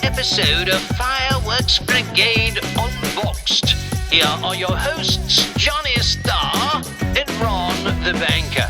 episode of Fireworks Brigade Unboxed. Here are your hosts, Johnny Starr and Ron the Banker.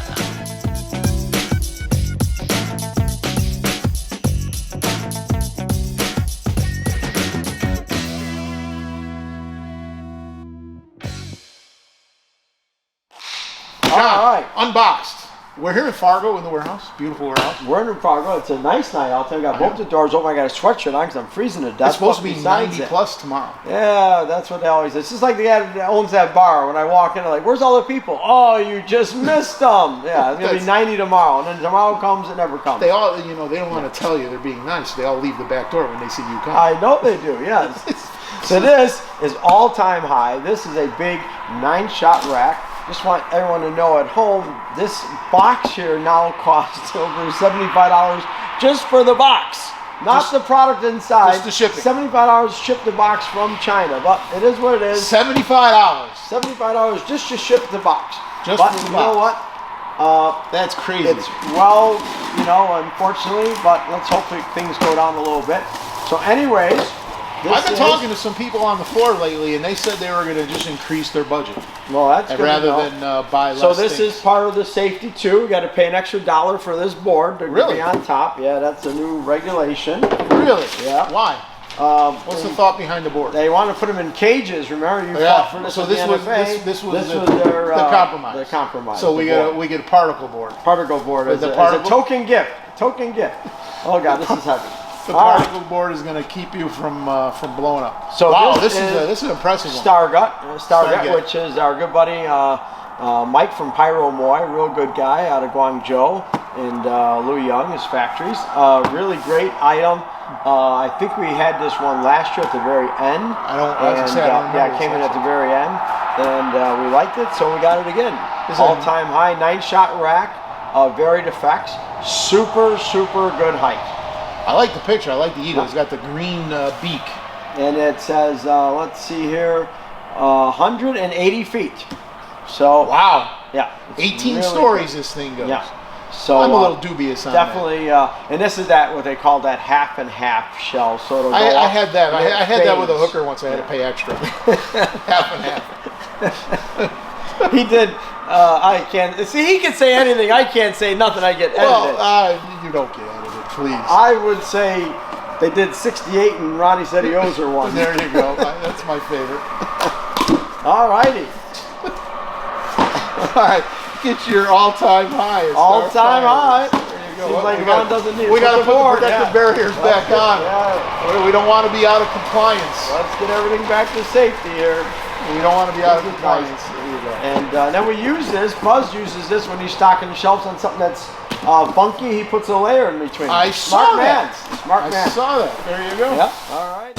All right, Unboxed. We're here in Fargo in the warehouse. Beautiful warehouse. We're in Fargo. It's a nice night out there. I got both the doors open. I got a sweatshirt on because I'm freezing to death. It's supposed to be 90 plus tomorrow. Yeah, that's what they always say. It's just like the guy that owns that bar. When I walk in, they're like, where's all the people? Oh, you just missed them. Yeah, it's going to be 90 tomorrow. And then tomorrow comes, it never comes. They all, they don't want to tell you they're being nice. They all leave the back door when they see you come. I know they do, yes. So this is all-time high. This is a big 9-shot rack. Just want everyone to know at home, this box here now costs over $75 just for the box. Not the product inside. Just the shipping. $75 ship the box from China, but it is what it is. $75. $75 just to ship the box. Just but for the you know box. what? That's crazy. It's, unfortunately, but let's hope that things go down a little bit. So anyways, I've been talking to some people on the floor lately, and they said they were going to just increase their budget. Well, that's good rather than buy less. So this things. is part of the safety too. We got to pay an extra $1 for this board to Really? be on top. Yeah, that's a new regulation. Really? Yeah. Why? What's the thought behind the board? They want to put them in cages. Remember, you fought for this. So at this the was NFA. this was their the compromise. The compromise. So we get a particle board. Particle board as a token gift. Token gift. Oh God, this is heavy. The particle board is going to keep you from blowing up. So wow, this is an impressive one. Starget, which is our good buddy Mike from Pyro Moy, real good guy out of Guangzhou, and Lou Young, his factories. Really great item. I think we had this one last year at the very end. It came in at the very end, and we liked it, so we got it again. All-time high, 9-shot rack, varied effects, super good height. I like the picture. I like the eagle. It's got the green beak. And it says, let's see here, 180 feet. So wow. Yeah. 18 stories this thing goes. Yeah. So I'm a little dubious on definitely, that. and this is what they call that half and half shell. So it'll go I up, had that. I had that with a hooker once. I had to pay extra. Half and half. He did. I can't see. He can say anything. I can't say nothing. I get edited. Well, you don't get edited. Please. I would say they did 68 and Ronnie said he owes her one. There you go. That's my favorite. All righty. All right. Get your all-time high. All-time high. There you go. Seems like Ron doesn't need it. We got to put the protective barriers back on. Yeah. We don't want to be out of compliance. Let's get everything back to safety here. We don't want to be out of compliance. And then we use this. Buzz uses this when he's stocking the shelves on something that's funky. He puts a layer in between. Smart man. I saw that. There you go. Yep. All right.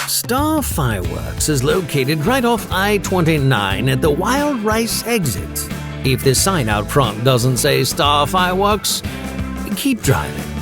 Starr Fireworks is located right off I-29 at the Wild Rice exit. If the sign out front doesn't say Starr Fireworks, keep driving.